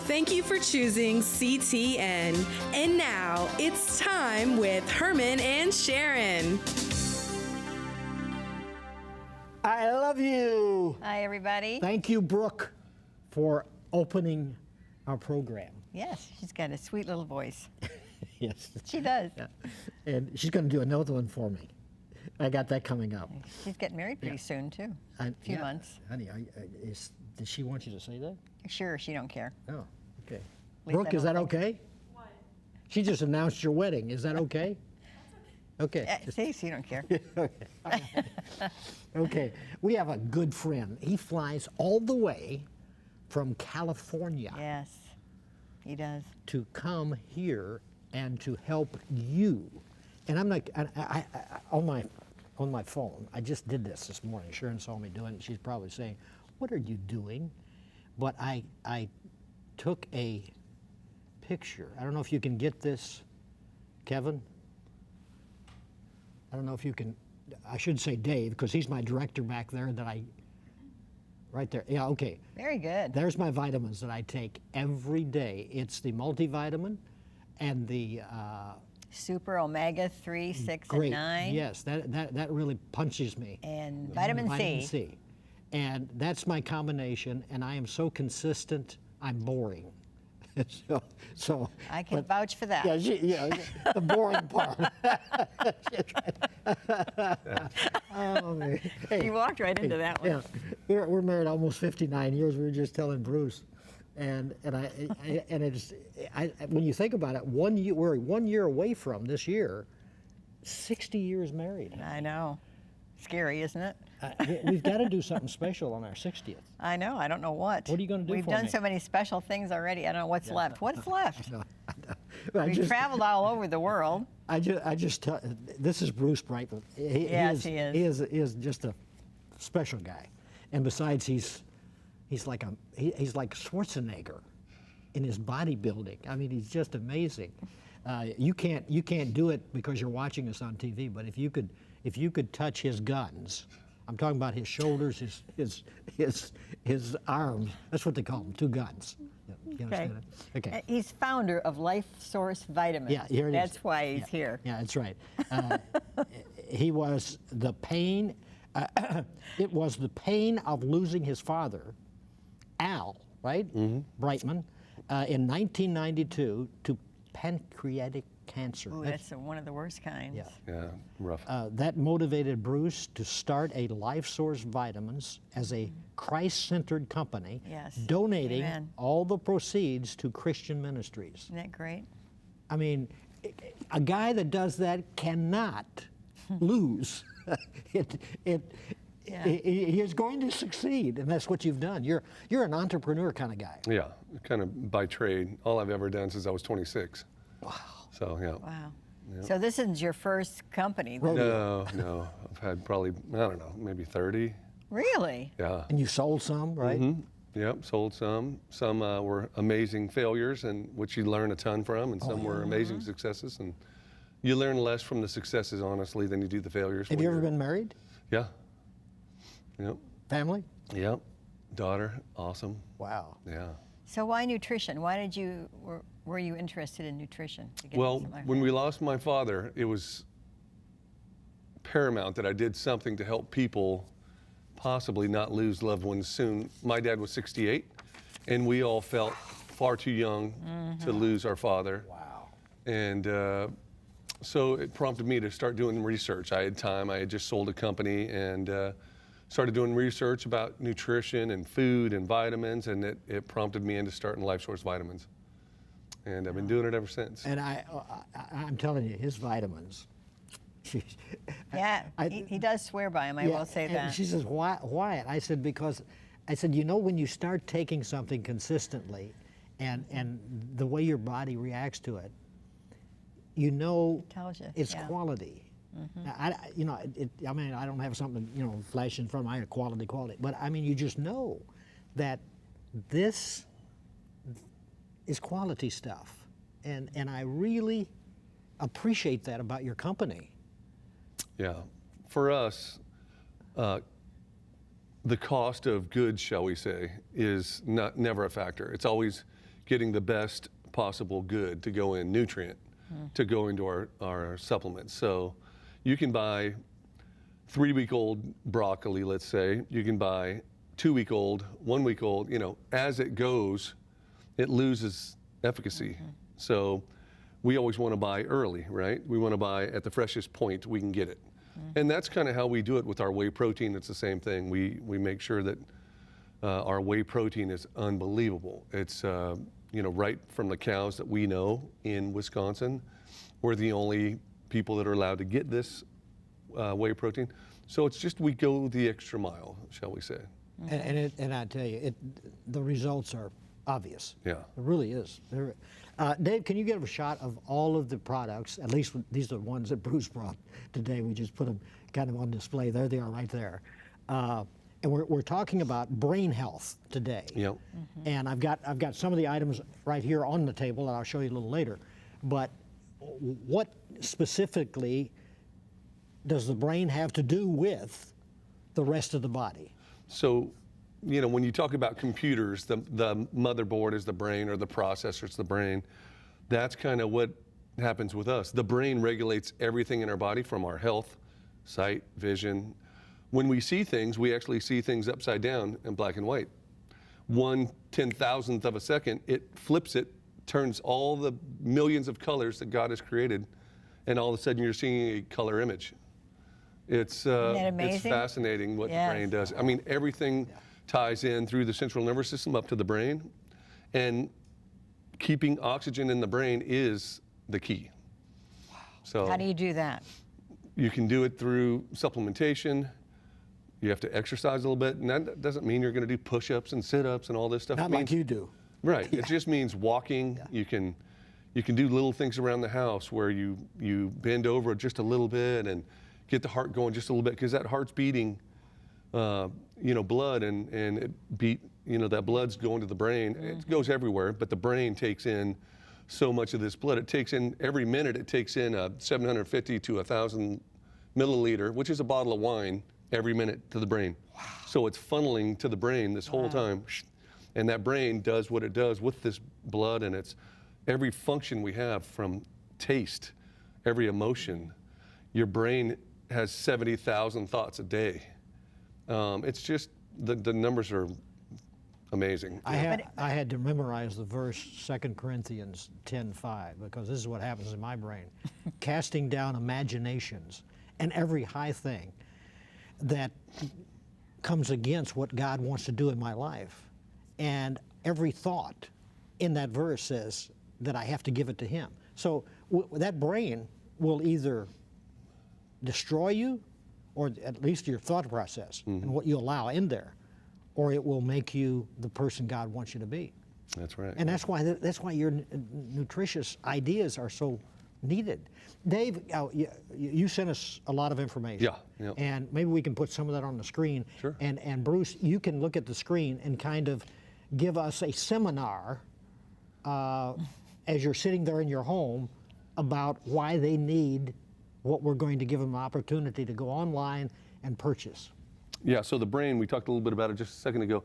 Thank you for choosing CTN. And now it's time with Herman and Sharron. I love you. Hi, everybody. Thank you, Brooke, for opening our program. Yes, she's got a sweet little voice. Yes. She does. Yeah. And she's going to do another one for me. I got that coming up. She's getting married pretty soon, too. A few months. Honey, does she want you to say that? Sure, she don't care. Oh, okay. Least Brooke, is that okay? What? She just announced your wedding. Is that okay? Okay. See, she don't care. Okay. We have a good friend. He flies all the way from California Yes, he does. to come here and to help you. And I'm like, I on my phone, I just did this morning. Sharron saw me doing it. She's probably saying, "What are you doing?" But I took a picture. I don't know if you can get this, Kevin. I don't know if you can. I should say Dave, because he's my director back there. Right there. Yeah. Okay. Very good. There's my vitamins that I take every day. It's the multivitamin and the Super omega 3, 6, great. and 9. Yes, that really punches me. And vitamin C. And that's my combination, and I am so consistent, I'm boring. so I can vouch for that. Yeah, the boring part. Oh, man. Hey, You walked right into that one. Yeah, we're married almost 59 years. We were just telling Bruce, and it's when you think about it, we're 1 year away from this year, 60 years married. I know. Scary, isn't it? We've got to do something special on our 60th. I know. I don't know what. What are you going to do We've for done me? so many special things already. I don't know what's left. What's left? No, We've traveled all over the world. This is Bruce Brightman. Yes, he is. He is just a special guy, and besides, he's like Schwarzenegger in his bodybuilding. I mean, he's just amazing. You can't do it because you're watching us on TV. But if you could touch his guns, I'm talking about his shoulders, his arms. That's what they call them, two guns. You understand it? Okay. He's founder of LifeSource Vitamins. Yeah, here it is. That's why he's here. Yeah, that's right. He was the pain. It was the pain of losing his father, Al, right? Mm-hmm. Brightman, in 1992 to pancreatic cancer. Ooh, that's one of the worst kinds. Yeah, rough. that motivated Bruce to start a LifeSource Vitamins as a Christ-centered company, Yes. donating Amen. all the proceeds to Christian ministries. Isn't that great? I mean, a guy that does that cannot lose. He is going to succeed, and that's what you've done. You're an entrepreneur kind of guy. Yeah, kind of by trade. All I've ever done since I was 26. Wow. So, yeah. Wow. Yep. So this isn't your first company, then? No. I've had probably, I don't know, maybe 30. Really? Yeah. And you sold some, right? Mm-hmm. Yep, sold some. Some were amazing failures, and which you learn a ton from, and some were amazing successes. And you learn less from the successes, honestly, than you do the failures. Have you ever been married? Yeah. Yep. Family? Yep. Daughter, awesome. Wow. Yeah. So why nutrition? Why did you were you interested in nutrition? To get Well, something like when that? we lost my father, it was paramount that I did something to help people possibly not lose loved ones soon. My dad was 68, and we all felt far too young to lose our father. Wow. And so it prompted me to start doing research. I had time. I had just sold a company and started doing research about nutrition and food and vitamins, and it prompted me into starting LifeSource Vitamins. And I've been doing it ever since. And I'm telling you, his vitamins. Yeah, he does swear by them, I will say and that. She says, why? I said, because, when you start taking something consistently and the way your body reacts to it, Tells you, it's yeah. quality. I mean, I don't have something, flash in front of my quality, but I mean, you just know that this is quality stuff. And I really appreciate that about your company. Yeah. For us, the cost of goods, shall we say, is never a factor. It's always, getting the best possible good to go in, nutrient, to go into our supplements. So you can buy 3-week-old broccoli, let's say. You can buy 2-week-old, 1-week-old. You know, as it goes, it loses efficacy. So we always want to buy early, right? We want to buy at the freshest point we can get it. And that's kind of how we do it with our whey protein. It's the same thing. We make sure that our whey protein is unbelievable. It's you know, right from the cows that we know in Wisconsin. We're the only people that are allowed to get this whey protein. So it's just, we go the extra mile, shall we say. And I tell you, the results are obvious. Yeah. It really is. Dave, can you give a shot of all of the products? At least these are the ones that Bruce brought today. We just put them kind of on display. There they are, right there. And we're talking about brain health today. Yep. And I've got some of the items right here on the table that I'll show you a little later. But what specifically does the brain have to do with the rest of the body? So, you know, when you talk about computers, the motherboard is the brain, or the processor is the brain. That's kind of what happens with us. The brain regulates everything in our body, from our health, sight, vision. When we see things, we actually see things upside down in black and white. 1/10,000th of a second, it flips it, turns all the millions of colors that God has created, and all of a sudden you're seeing a color image. It's fascinating what the brain does. I mean, everything ties in through the central nervous system up to the brain, and keeping oxygen in the brain is the key. Wow. So how do you do that? You can do it through supplementation. You have to exercise a little bit, and that doesn't mean you're going to do push-ups and sit-ups and all this stuff. Not like you do. Right. Yeah. It just means walking. Yeah. You can do little things around the house where you bend over just a little bit and get the heart going just a little bit, because that heart's beating, you know, blood, and that blood's going to the brain. It goes everywhere, but the brain takes in so much of this blood. It takes in, every minute, it takes in 750 to 1,000 milliliter, which is a bottle of wine, every minute to the brain. Wow. So it's funneling to the brain this whole time. And that brain does what it does with this blood, and it's every function we have, from taste, every emotion. Your brain has 70,000 thoughts a day. It's just, the numbers are amazing. I had to memorize the verse 2 Corinthians 10:5, because this is what happens in my brain. Casting down imaginations and every high thing that comes against what God wants to do in my life. And every thought in that verse says that I have to give it to Him. So that brain will either destroy you, or at least your thought process and what you allow in there, or it will make you the person God wants you to be. That's right. And that's why your nutritious ideas are so needed. Dave, you sent us a lot of information. Yeah. And maybe we can put some of that on the screen. Sure. And Bruce, you can look at the screen and kind of give us a seminar as you're sitting there in your home about why they need what we're going to give them an opportunity to go online and purchase. Yeah, so the brain, we talked a little bit about it just a second ago.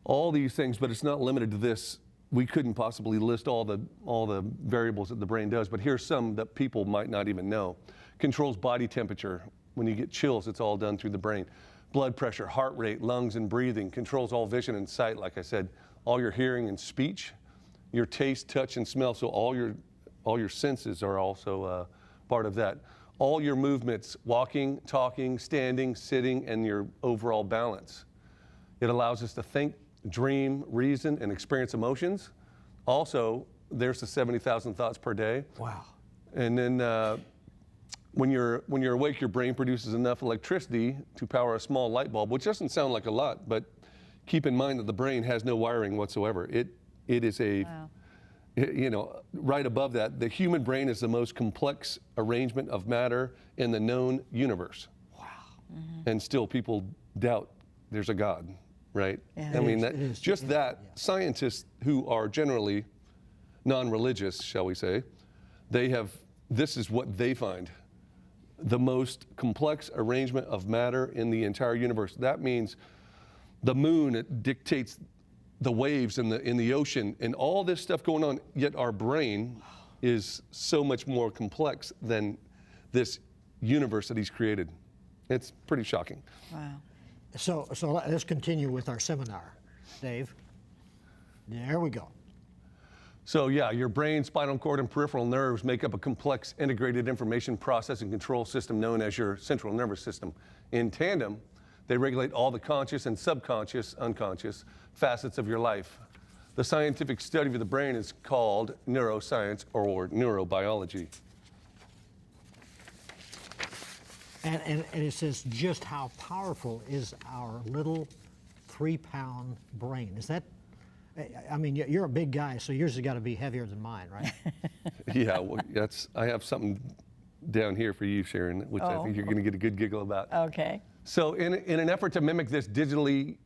All these things, but it's not limited to this. We couldn't possibly list all the variables that the brain does, but here's some that people might not even know. Controls body temperature. When you get chills, it's all done through the brain. Blood pressure, heart rate, lungs, and breathing. Controls all vision and sight, like I said. All your hearing and speech, your taste, touch, and smell. So all your senses are also part of that. All your movements, walking, talking, standing, sitting, and your overall balance. It allows us to think, dream, reason, and experience emotions. Also, there's the 70,000 thoughts per day. Wow. And then when you're awake, your brain produces enough electricity to power a small light bulb, which doesn't sound like a lot, but keep in mind that the brain has no wiring whatsoever. It is a, you know, right above that, the human brain is the most complex arrangement of matter in the known universe. Wow. And still people doubt there's a God. Right? Yeah. I mean, scientists who are generally non-religious, shall we say, this is what they find. The most complex arrangement of matter in the entire universe. That means the moon, it dictates the waves in the ocean and all this stuff going on, yet our brain is so much more complex than this universe that he's created. It's pretty shocking. Wow. So let's continue with our seminar, Dave. There we go. So yeah, your brain, spinal cord, and peripheral nerves make up a complex integrated information processing control system known as your central nervous system. In tandem, they regulate all the conscious and subconscious, unconscious facets of your life. The scientific study of the brain is called neuroscience or neurobiology. And it says just how powerful is our little 3-pound brain. Is that, I mean, you're a big guy, so yours has got to be heavier than mine, right? Yeah, well, I have something down here for you, Sharron, which I think you're going to get a good giggle about. Okay. So in an effort to mimic this digitally,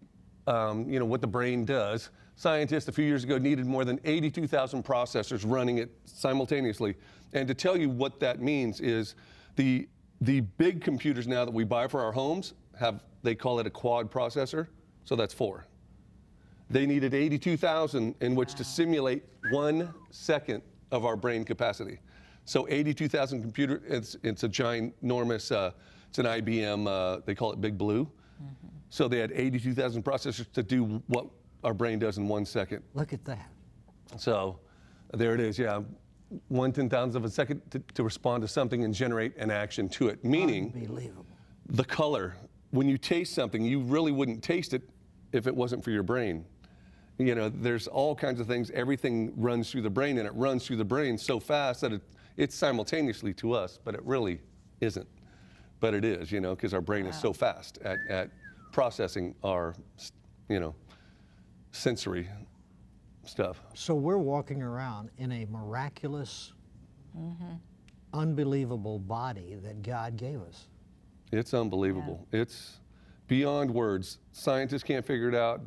what the brain does, scientists a few years ago needed more than 82,000 processors running it simultaneously. And to tell you what that means is the big computers now that we buy for our homes they call it a quad processor, so that's 4. They needed 82,000 in which to simulate 1 second of our brain capacity. So 82,000 computer, it's a ginormous, it's an IBM, they call it Big Blue. Mm-hmm. So they had 82,000 processors to do what our brain does in 1 second. Look at that. So there it is, yeah. 1/10,000th of a second to respond to something and generate an action to it. Meaning, Unbelievable. the color. When you taste something, you really wouldn't taste it if it wasn't for your brain. There's all kinds of things. Everything runs through the brain, and it runs through the brain so fast that it's simultaneously to us, but it really isn't. But it is, because our brain is so fast at processing our, sensory stuff. So we're walking around in a miraculous, unbelievable body that God gave us. It's unbelievable. Yeah. It's beyond words. Scientists can't figure it out.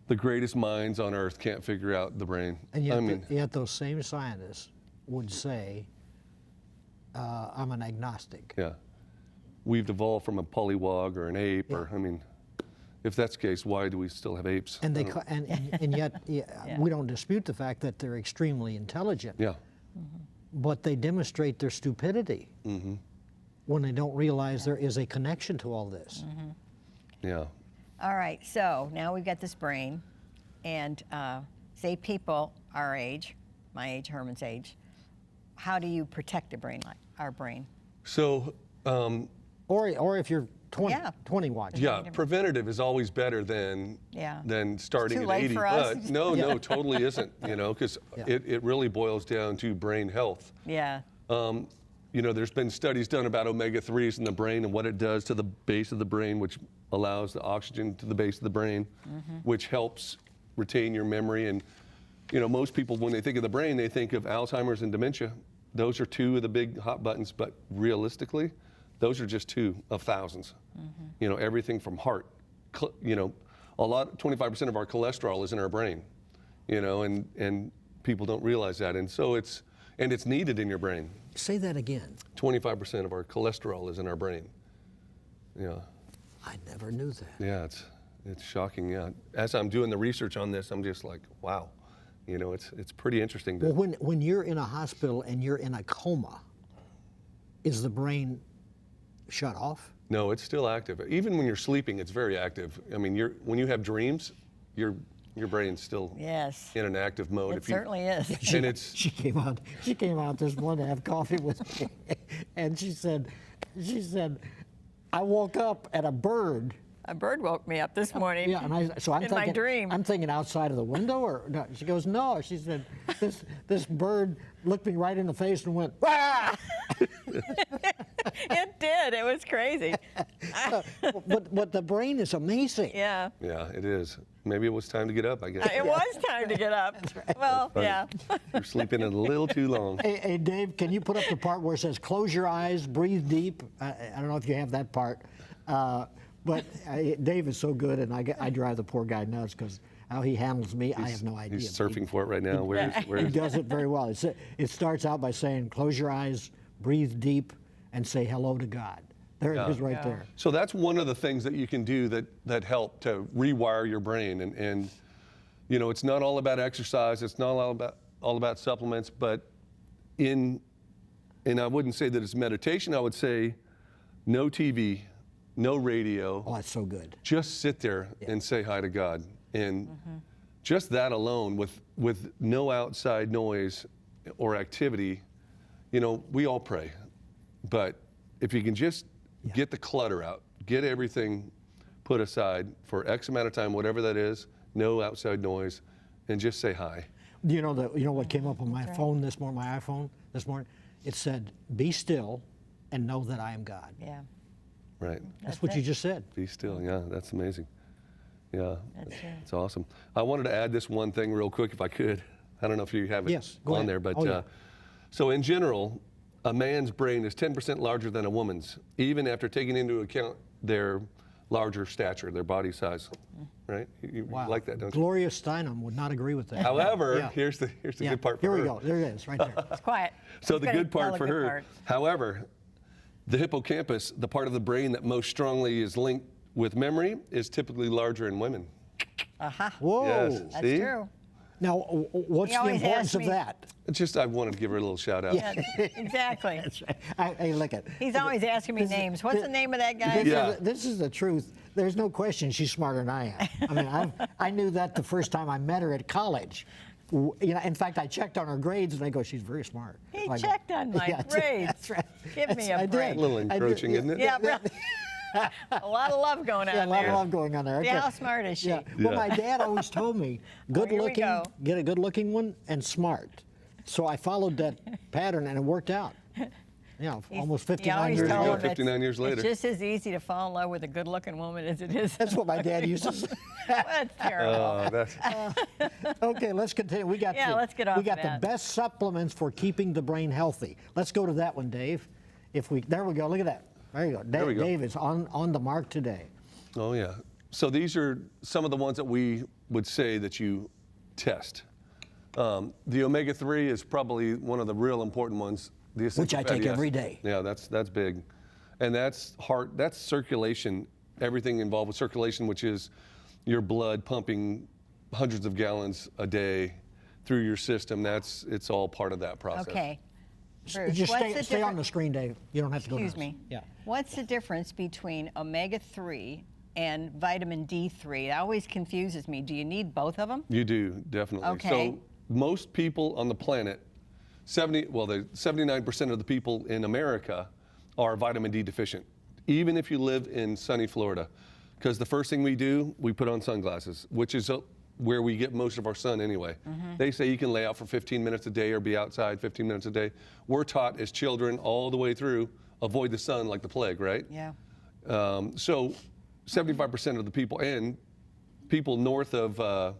The greatest minds on earth can't figure out the brain. And yet, those same scientists would say, I'm an agnostic. Yeah. We've evolved from a pollywog or an ape, or, if that's the case, why do we still have apes? And yet, we don't dispute the fact that they're extremely intelligent. Yeah. Mm-hmm. But they demonstrate their stupidity when they don't realize there is a connection to all this. Mm-hmm. Yeah. All right, so now we've got this brain, and say people our age, my age, Herman's age, how do you protect the brain, our brain? So, or if you're 20 watching. Yeah, preventative is always better than starting too at late 80. for us. But no, totally isn't. Because it really boils down to brain health. Yeah. There's been studies done about omega-3s in the brain and what it does to the base of the brain, which allows the oxygen to the base of the brain, which helps retain your memory. And most people, when they think of the brain, they think of Alzheimer's and dementia. Those are 2 of the big hot buttons, but realistically, those are just 2 of thousands. Everything from heart, 25% of our cholesterol is in our brain, and people don't realize that. And so it's needed in your brain. Say that again. 25% of our cholesterol is in our brain. Yeah. I never knew that. Yeah, it's shocking. Yeah. As I'm doing the research on this, I'm just like, wow. It's pretty interesting. Well, when you're in a hospital and you're in a coma, is the brain shut off? No, it's still active. Even when you're sleeping, it's very active. When you have dreams, your brain's still in an active mode. It certainly is. She came out this morning to have coffee with me, and she said, I woke up and a bird woke me up this morning. Yeah, and I'm thinking, my dream. I'm thinking outside of the window, or no? She goes, no. She said, this bird looked me right in the face and went, ah! It did. It was crazy. But the brain is amazing. Yeah. Yeah, it is. Maybe it was time to get up, I guess. It was time to get up. Right. Well, yeah. You're sleeping a little too long. Hey, Dave, can you put up the part where it says, close your eyes, breathe deep? I don't know if you have that part. But Dave is so good, and I drive the poor guy nuts because how he handles me, I have no idea. He's surfing for it right now. He does it very well. It starts out by saying, close your eyes, breathe deep, and say hello to God. There it is right there. So that's one of the things that you can do that help to rewire your brain. And You know, it's not all about exercise. It's not all about supplements, but and I wouldn't say that it's meditation. I would say no TV, no radio. Oh, that's so good. Just sit there and say hi to God. And just that alone, with no outside noise or activity, you know, we all pray. But if you can just get the clutter out, get everything put aside for X amount of time, whatever that is, no outside noise, and just say hi. You know what came up on my phone this morning, my iPhone this morning? It said, "Be still and know that I am God." Yeah. Right. That's what you just said. Be still. Yeah, that's amazing. Yeah, That's it. it's awesome. I wanted to add this one thing real quick, if I could. I don't know if you have it Yes, go on ahead. there, but Oh, yeah. so in general, a man's brain is 10% larger than a woman's, even after taking into account their larger stature, their body size. Right? You Wow. like that, don't you? Gloria Steinem would not agree with that. However, Yeah. here's the Yeah. good part for Here her. we go. There it is, right there. It's quiet. So She's the gonna good part tell for the good her, part. however, the hippocampus, the part of the brain that most strongly is linked with memory, is typically larger in women. Aha. Whoa. Yes. That's See? true. Now, what's He the always importance asks of me- that? It's just I wanted to give her a little shout out. Yeah, exactly. That's right. Hey, look at. He's always asking me names. What's the name of that guy? Yeah. This is the truth. There's no question she's smarter than I am. I mean, I knew that the first time I met her at college. You know, in fact, I checked on her grades, and I go, "She's very smart." He I go, checked on my Yeah, grades. That's right. Give me a I break. did. A little I did, encroaching, yeah. isn't it? Yeah, really. A lot of love going on Yeah, a lot there. of love going on there. See, Okay. how smart is she? Yeah. Well, Yeah. my dad always told me, good here we looking, go. get a good looking one, and smart. So I followed that pattern, and it worked out. You know, almost He 59 always years There you told go, ago. him it's- 59 years later. It's just as easy to fall in love with a good-looking woman as it is. That's what my dad used to say. That's terrible. Oh, that's, Okay, let's continue. We got Yeah, let's get off we got of the that. best supplements for keeping the brain healthy. Let's go to that one, Dave. There we go. Look at that. There you go. There we go. Dave is on the mark today. oh yeah. So these are some of the ones that we would say that you test. The omega-3 is probably one of the real important ones. The essential Which I fatty take every acids. day. Yeah, that's big. And that's heart, that's circulation, everything involved with circulation, which is your blood pumping hundreds of gallons a day through your system. It's all part of that process. Okay. Bruce, Just what's the stay on difference- the screen, Dave. You don't have to go. Excuse nuts. me. Yeah. What's the difference between omega-3 and vitamin D3? It always confuses me. Do you need both of them? You do, definitely. Okay. So most people on the planet, 79% of the people in America are vitamin D deficient, even if you live in sunny Florida. Because the first thing we do, we put on sunglasses, which is where we get most of our sun anyway. They say you can lay out for 15 minutes a day or be outside 15 minutes a day. We're taught as children all the way through, avoid the sun like the plague, right? Yeah. So 75% of the people, and people north of, I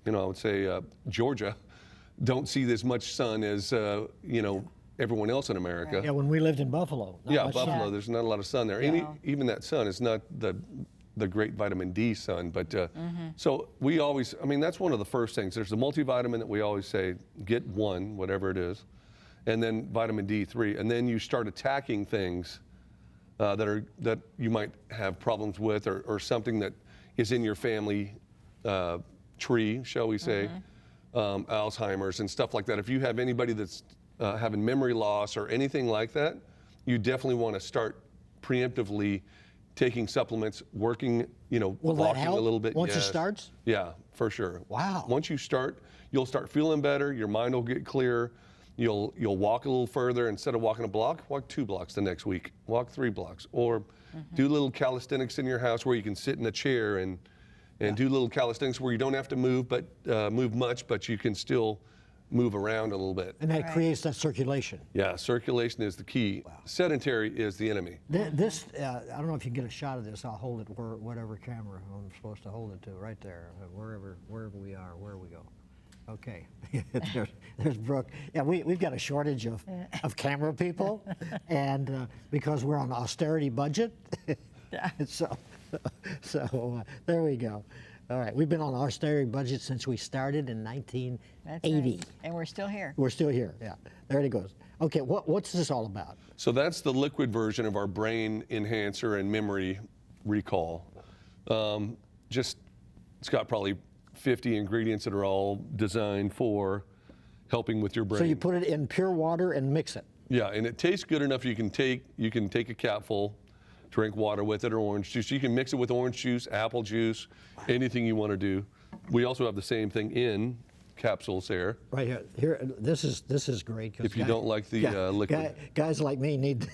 would say Georgia, don't see as much sun as, everyone else in America. Yeah, when we lived in Buffalo. not Yeah, much Buffalo, sun. there's not a lot of sun there. Even that sun is not the great vitamin D sun, but so we always, that's one of the first things. There's the multivitamin that we always say, get one, whatever it is, and then vitamin D3, and then you start attacking things that you might have problems with, or something that is in your family tree, shall we say, Alzheimer's and stuff like that. If you have anybody that's having memory loss or anything like that, you definitely want to start preemptively taking supplements, working, Will that walking help a little bit. once it yes. starts? Yeah, for sure. Wow. Once you start, you'll start feeling better. Your mind will get clearer. You'll walk a little further. Instead of walking a block, walk 2 blocks the next week. Walk 3 blocks, or do little calisthenics in your house where you can sit in a chair and do little calisthenics where you don't have to move, but move much, but you can still move around a little bit. And that Right. creates that circulation. Yeah, circulation is the key. Sedentary is the enemy. This, I don't know if you can get a shot of this. I'll hold it whatever camera I'm supposed to hold it to, right there, wherever we are, where we go. Okay, there's Brooke. Yeah, we've got a shortage of camera people, and because we're on an austerity budget, so there we go. All right, we've been on an austerity budget since we started in 1980. That's right. And we're still here. We're still here. Yeah, there it goes. Okay, what's this all about? So that's the liquid version of our brain enhancer and memory recall. It's got probably 50 ingredients that are all designed for helping with your brain. So you put it in pure water and mix it. Yeah, and it tastes good enough. You can take a capful, drink water with it, or orange juice. You can mix it with orange juice, apple juice, anything you want to do. We also have the same thing in capsules there. Right here. Here, this is great. If you don't like the liquid. Guys like me need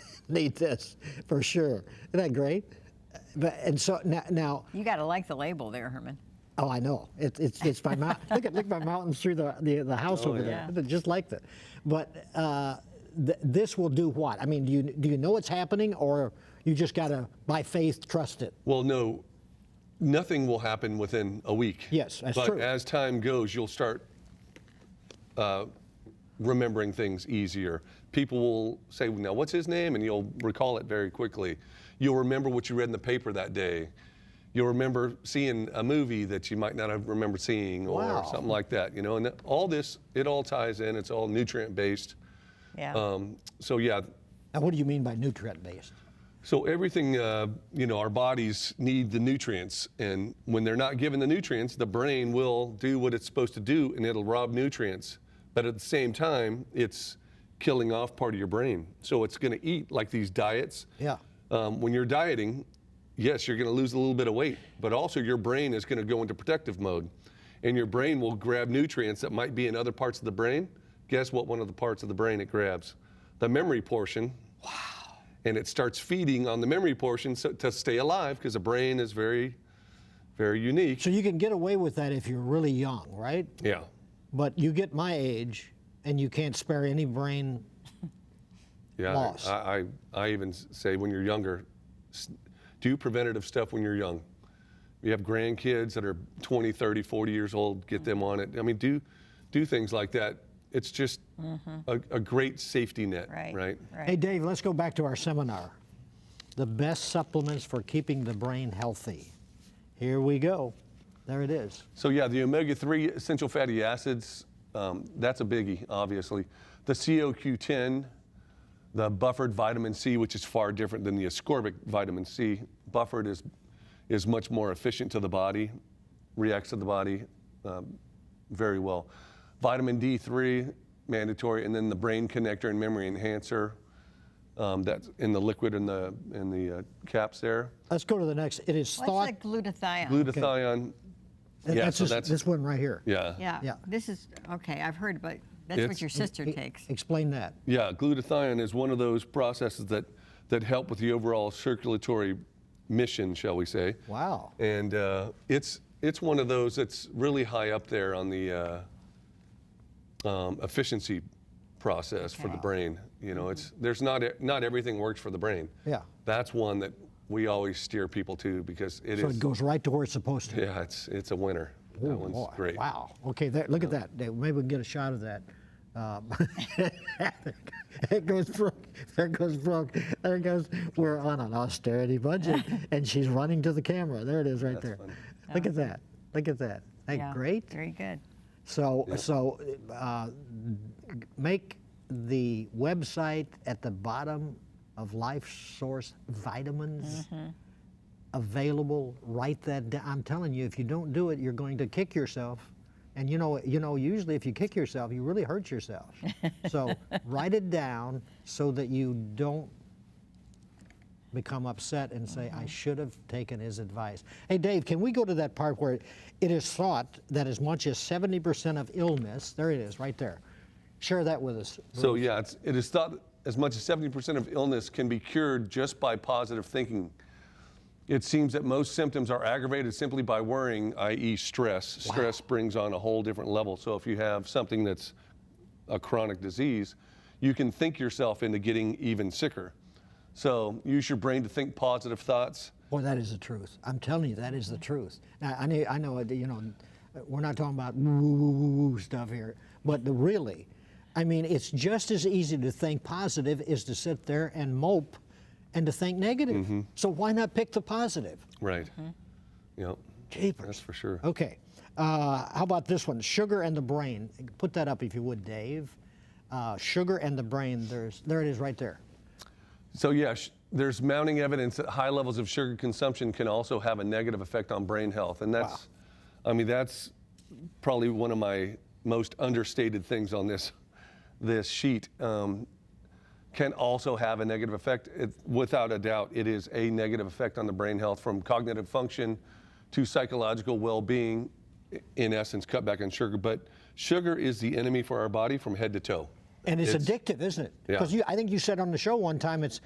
this for sure. Isn't that great? But and so now. You got to like the label there, Herman. Oh, I know. It's my mount. Look at my mountains through the house over there. Just like that. But this will do what? I mean, do you know what's happening, or you just got to by faith trust it? Well, no, nothing will happen within a week. Yes, that's but true. But as time goes, you'll start remembering things easier. People will say, now what's his name? And you'll recall it very quickly. You'll remember what you read in the paper that day. You'll remember seeing a movie that you might not have remembered seeing, or something like that, you know. And all this, it all ties in. It's all nutrient-based. Yeah. So yeah. Now, what do you mean by nutrient-based? So everything, you know, our bodies need the nutrients, and when they're not given the nutrients, the brain will do what it's supposed to do, and it'll rob nutrients. But at the same time, it's killing off part of your brain. So it's going to eat like these diets. Yeah. When you're dieting, yes, you're going to lose a little bit of weight, but also your brain is going to go into protective mode, and your brain will grab nutrients that might be in other parts of the brain. Guess what? One of the parts of the brain it grabs? The memory portion. Wow. And it starts feeding on the memory portion to stay alive, because the brain is very, very unique. So you can get away with that if you're really young, right? Yeah. But you get my age, and you can't spare any brain loss. I even say when you're younger, do preventative stuff when you're young. You have grandkids that are 20, 30, 40 years old, get them on it. I mean, do things like that. It's just a great safety net, right? Hey, Dave, let's go back to our seminar. The best supplements for keeping the brain healthy. Here we go. There it is. So yeah, the omega-3 essential fatty acids, that's a biggie, obviously. The CoQ10, the buffered vitamin C, which is far different than the ascorbic vitamin C. Buffered is much more efficient to the body, reacts to the body very well. Vitamin D3, mandatory, and then the brain connector and memory enhancer. That's in the liquid in the caps there. Let's go to the next. It is thought. What's the glutathione? Glutathione. Yeah, That's this one right here. Yeah. Yeah. This is, okay, I've heard, but that's what your sister takes. Explain that. Yeah, glutathione is one of those processes that help with the overall circulatory mission, shall we say. Wow. And it's one of those that's really high up there on the efficiency process for the brain. You know, there's not everything works for the brain. Yeah. That's one that we always steer people to, because it goes right to where it's supposed to. Yeah, it's a winner. Ooh, that one's boy. great. Wow. Okay, look at that. Maybe we can get a shot of that. There goes Brooke. There goes Brooke. There goes. We're on an austerity budget, and she's running to the camera. There it is, right there. Funny. Look at that. Look at that. Isn't that great? Very good. So make the website at the bottom of LifeSource vitamins available. Write that down. I'm telling you, if you don't do it, you're going to kick yourself. And you know, usually if you kick yourself, you really hurt yourself. So write it down so that you don't become upset and say, I should have taken his advice. Hey, Dave, can we go to that part where it is thought that as much as 70% of illness, there it is, right there. Share that with us. So yeah, it is thought as much as 70% of illness can be cured just by positive thinking. It seems that most symptoms are aggravated simply by worrying, i.e. stress. Wow. Stress brings on a whole different level. So if you have something that's a chronic disease, you can think yourself into getting even sicker. So use your brain to think positive thoughts. Boy, that is the truth. I'm telling you, that is the truth. Now, I know, you know, we're not talking about woo-woo-woo stuff here, but really, I mean, it's just as easy to think positive as to sit there and mope and to think negative. So why not pick the positive? Right. Yep. Jeepers. That's for sure. Okay. How about this one? Sugar and the brain. Put that up if you would, Dave. Sugar and the brain. There it is right there. So yeah, there's mounting evidence that high levels of sugar consumption can also have a negative effect on brain health. And that's, I mean, that's probably one of my most understated things on this sheet, can also have a negative effect. Without a doubt, it is a negative effect on the brain health, from cognitive function to psychological well-being. In essence, cut back on sugar. But sugar is the enemy for our body from head to toe. And it's addictive, isn't it? Yeah. Because I think you said on the show one time it's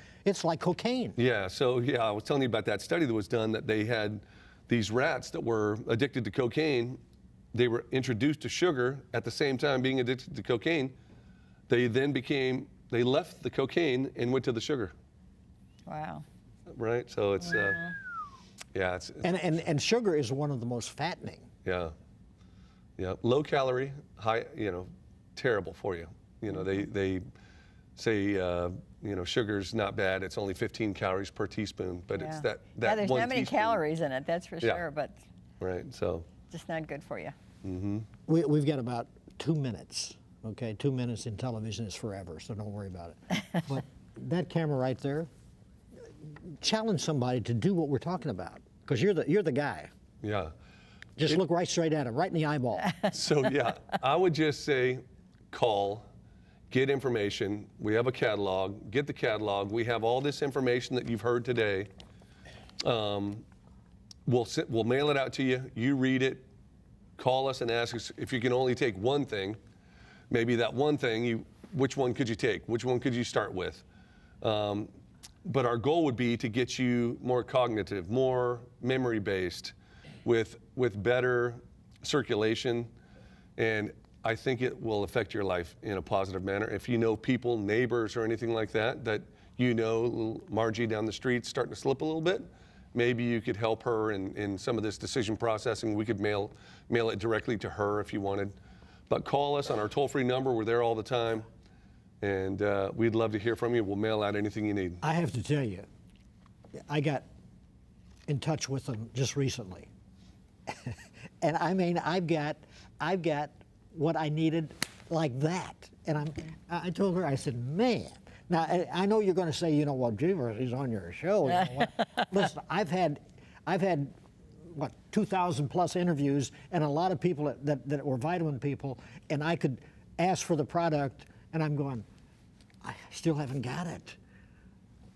like cocaine. Yeah, so yeah, I was telling you about that study that was done, that they had these rats that were addicted to cocaine. They were introduced to sugar at the same time being addicted to cocaine. They then they left the cocaine and went to the sugar. Wow. Right, so it's, yeah. And sugar is one of the most fattening. Yeah, yeah, low calorie, high, terrible for you. They say, sugar's not bad. It's only 15 calories per teaspoon, but it's that yeah, there's one not many teaspoon. calories in it, that's for sure, but Right, so. just not good for you. We've got about 2 minutes, okay? 2 minutes in television is forever, so don't worry about it. But that camera right there, challenge somebody to do what we're talking about, because you're the guy. Yeah. Just look right straight at him, right in the eyeball. So yeah, I would just say call, get information. We have a catalog, get the catalog. We have all this information that you've heard today. We'll mail it out to you. You read it, call us and ask us if you can only take one thing. Maybe that one thing, which one could you take? Which one could you start with? But our goal would be to get you more cognitive, more memory-based, with better circulation, and I think it will affect your life in a positive manner. If you know people, neighbors or anything like that, little Margie down the street starting to slip a little bit, maybe you could help her in some of this decision processing. We could mail it directly to her if you wanted. But call us on our toll-free number. We're there all the time, and we'd love to hear from you. We'll mail out anything you need. I have to tell you, I got in touch with them just recently. And I mean, I've got what I needed like that. And I told her, I said, man, now I know you're going to say, well, Jeevers, he's on your show. Listen, I've had what, 2,000 plus interviews, and a lot of people that were vitamin people, and I could ask for the product, and I'm going, I still haven't got it.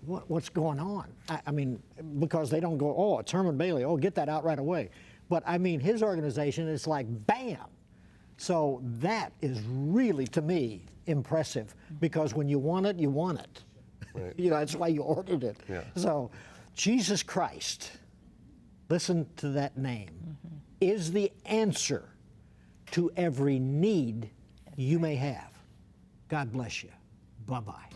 What's going on? I mean, because they don't go, oh, it's Herman Bailey, oh, get that out right away. But I mean, his organization is like, bam. So that is really, to me, impressive, because when you want it, you want it. Right. That's why you ordered it. Yeah. So Jesus Christ, listen to that name, is the answer to every need you may have. God bless you. Bye-bye.